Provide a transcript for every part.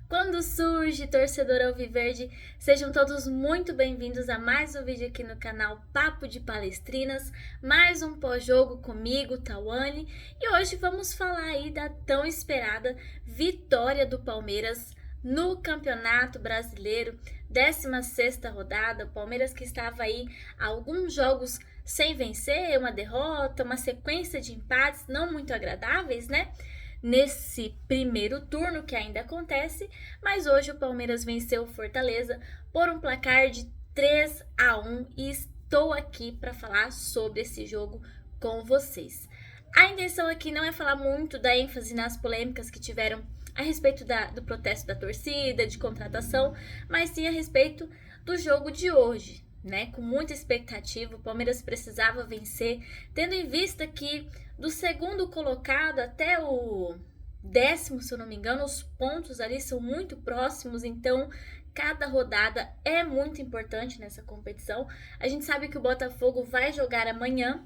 Quando surge, torcedor alviverde, sejam todos muito bem-vindos a mais um vídeo aqui no canal Papo de Palestrinas, mais um pós-jogo comigo, Tawane, e hoje vamos falar aí da tão esperada vitória do Palmeiras no Campeonato Brasileiro, 16ª rodada. O Palmeiras que estava aí há alguns jogos sem vencer, uma derrota, uma sequência de empates não muito agradáveis, né? Nesse primeiro turno que ainda acontece, mas hoje o Palmeiras venceu o Fortaleza por um placar de 3-1 e estou aqui para falar sobre esse jogo com vocês. A intenção aqui não é falar muito da ênfase nas polêmicas que tiveram a respeito do protesto da torcida, de contratação, mas sim a respeito do jogo de hoje, né? Com muita expectativa, o Palmeiras precisava vencer, tendo em vista que do segundo colocado até o 10º, se eu não me engano, os pontos ali são muito próximos, então cada rodada é muito importante nessa competição. A gente sabe que o Botafogo vai jogar amanhã,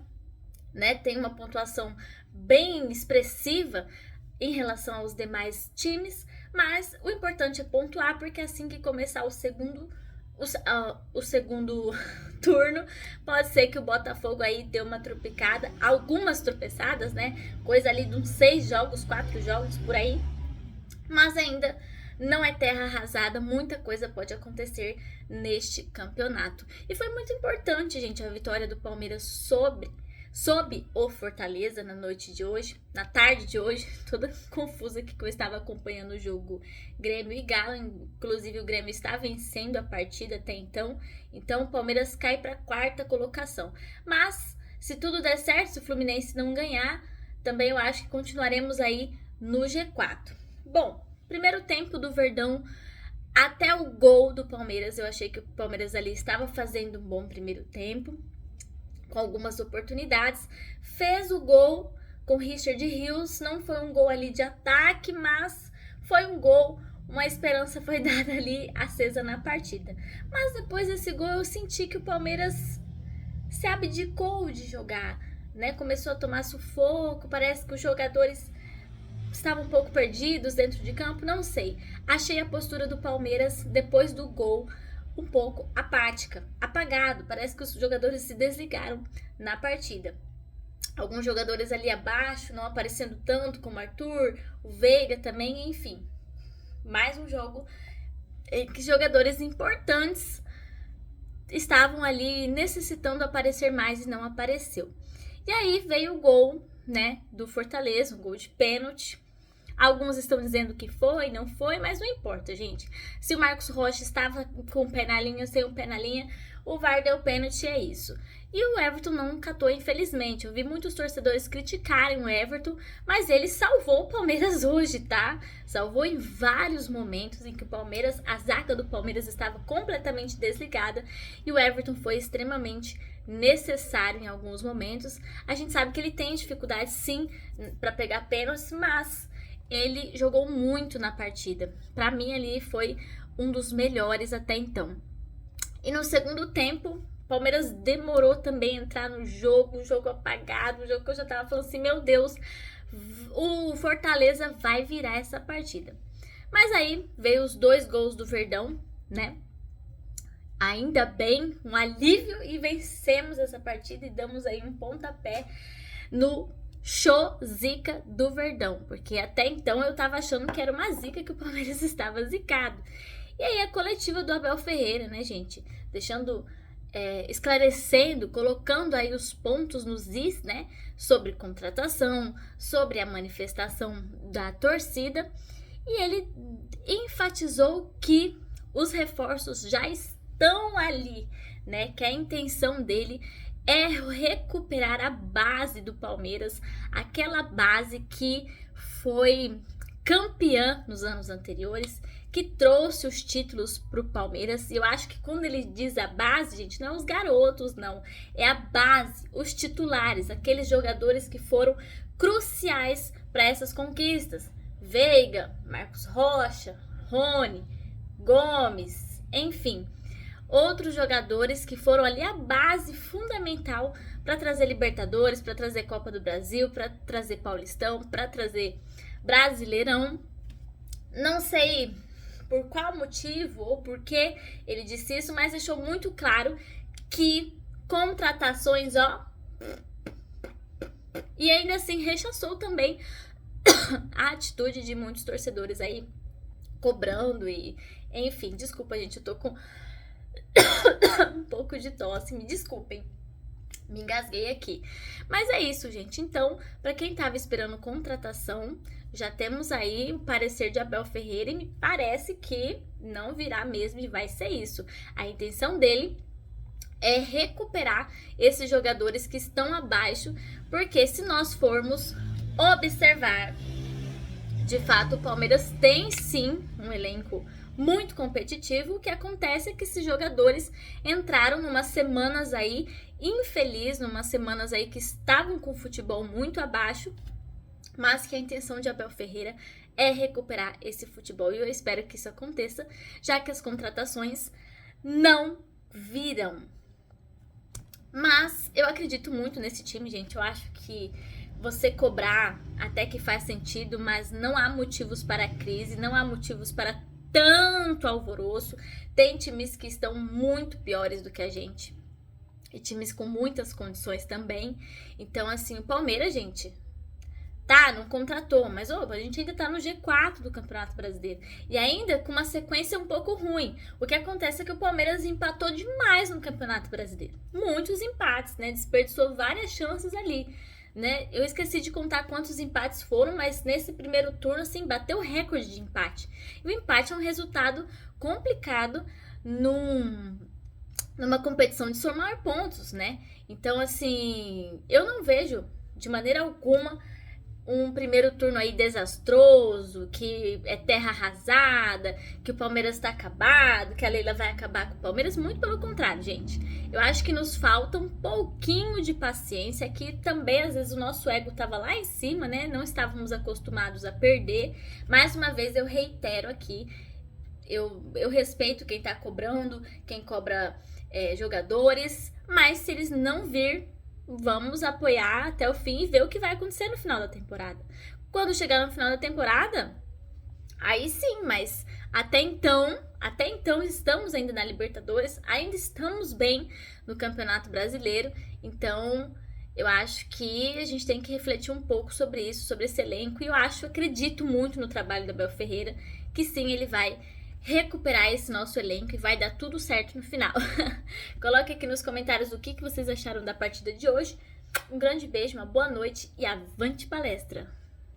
né? Tem uma pontuação bem expressiva em relação aos demais times, mas o importante é pontuar, porque assim que começar o segundo turno, pode ser que o Botafogo aí dê uma tropicada, algumas tropeçadas, né? Coisa ali de uns 6 jogos, 4 jogos por aí, mas ainda não é terra arrasada, muita coisa pode acontecer neste campeonato. E foi muito importante, gente, a vitória do Palmeiras sob o Fortaleza na noite de hoje, na tarde de hoje, toda confusa aqui que eu estava acompanhando o jogo Grêmio e Galo, inclusive o Grêmio está vencendo a partida até então o Palmeiras cai para a 4ª colocação. Mas se tudo der certo, se o Fluminense não ganhar, também eu acho que continuaremos aí no G4. Bom, primeiro tempo do Verdão, até o gol do Palmeiras, eu achei que o Palmeiras ali estava fazendo um bom primeiro tempo, com algumas oportunidades, fez o gol com Richard Rios, não foi um gol ali de ataque, mas foi um gol, uma esperança foi dada ali, acesa na partida. Mas depois desse gol eu senti que o Palmeiras se abdicou de jogar, né? Começou a tomar sufoco, parece que os jogadores estavam um pouco perdidos dentro de campo, não sei. Achei a postura do Palmeiras depois do gol um pouco apática, apagado, parece que os jogadores se desligaram na partida. Alguns jogadores ali abaixo, não aparecendo tanto, como Arthur, o Veiga também, enfim. Mais um jogo em que jogadores importantes estavam ali necessitando aparecer mais e não apareceu. E aí veio o gol, né, do Fortaleza, um gol de pênalti. Alguns estão dizendo que foi, não foi, mas não importa, gente. Se o Marcos Rocha estava com o pé na linha, sem o pé na linha, o VAR deu pênalti, é isso. E o Everton não catou, infelizmente. Eu vi muitos torcedores criticarem o Everton, mas ele salvou o Palmeiras hoje, tá? Salvou em vários momentos em que o Palmeiras, a zaga do Palmeiras estava completamente desligada e o Everton foi extremamente necessário em alguns momentos. A gente sabe que ele tem dificuldade, sim, para pegar pênaltis, mas ele jogou muito na partida. Para mim, ali foi um dos melhores até então. E no segundo tempo, o Palmeiras demorou também a entrar no jogo, o jogo apagado, o jogo que eu já tava falando assim, meu Deus, o Fortaleza vai virar essa partida. Mas aí veio os 2 gols do Verdão, né? Ainda bem, um alívio, e vencemos essa partida e damos aí um pontapé no show zica do Verdão, porque até então eu tava achando que era uma zica, que o Palmeiras estava zicado. E aí a coletiva do Abel Ferreira, né, gente, deixando, esclarecendo, colocando aí os pontos nos is, né, sobre contratação, sobre a manifestação da torcida, e ele enfatizou que os reforços já estão ali, né, que a intenção dele é recuperar a base do Palmeiras, aquela base que foi campeã nos anos anteriores, que trouxe os títulos para o Palmeiras. E eu acho que quando ele diz a base, gente, não é os garotos, não. É a base, os titulares, aqueles jogadores que foram cruciais para essas conquistas. Veiga, Marcos Rocha, Rony, Gomes, enfim. Outros jogadores que foram ali a base fundamental para trazer Libertadores, para trazer Copa do Brasil, para trazer Paulistão, para trazer Brasileirão. Não sei por qual motivo ou por que ele disse isso, mas deixou muito claro que contratações, ó, e ainda assim rechaçou também a atitude de muitos torcedores aí cobrando e, enfim, desculpa, gente, eu tô com um pouco de tosse, me desculpem. Me engasguei aqui. Mas é isso, gente. Então, para quem tava esperando contratação, já temos aí o parecer de Abel Ferreira e me parece que não virá mesmo e vai ser isso. A intenção dele é recuperar esses jogadores que estão abaixo, porque se nós formos observar, de fato, o Palmeiras tem sim um elenco muito competitivo. O que acontece é que esses jogadores entraram numas semanas aí infeliz, numas semanas aí que estavam com o futebol muito abaixo, mas que a intenção de Abel Ferreira é recuperar esse futebol. E eu espero que isso aconteça, já que as contratações não viram. Mas eu acredito muito nesse time, gente. Eu acho que você cobrar até que faz sentido, mas não há motivos para a crise, não há motivos para tanto alvoroço. Tem times que estão muito piores do que a gente e times com muitas condições também. Então, assim, o Palmeiras, gente, tá, não contratou, mas a gente ainda tá no G4 do Campeonato Brasileiro e ainda com uma sequência um pouco ruim. O que acontece é que o Palmeiras empatou demais no Campeonato Brasileiro, muitos empates, né? Desperdiçou várias chances ali, né? Eu esqueci de contar quantos empates foram, mas nesse primeiro turno, assim, bateu o recorde de empate. E o empate é um resultado complicado numa competição de somar pontos, né? Então, assim, eu não vejo de maneira alguma um primeiro turno aí desastroso, que é terra arrasada, que o Palmeiras tá acabado, que a Leila vai acabar com o Palmeiras. Muito pelo contrário, gente. Eu acho que nos falta um pouquinho de paciência, que também às vezes o nosso ego tava lá em cima, né? Não estávamos acostumados a perder. Mais uma vez eu reitero aqui, eu respeito quem tá cobrando, quem cobra jogadores, mas se eles não vir, vamos apoiar até o fim e ver o que vai acontecer no final da temporada. Quando chegar no final da temporada, aí sim, mas até então estamos ainda na Libertadores, ainda estamos bem no Campeonato Brasileiro, então eu acho que a gente tem que refletir um pouco sobre isso, sobre esse elenco, e acredito muito no trabalho do Abel Ferreira, que sim, ele vai recuperar esse nosso elenco e vai dar tudo certo no final. Coloque aqui nos comentários o que vocês acharam da partida de hoje. Um grande beijo, uma boa noite e avante palestra!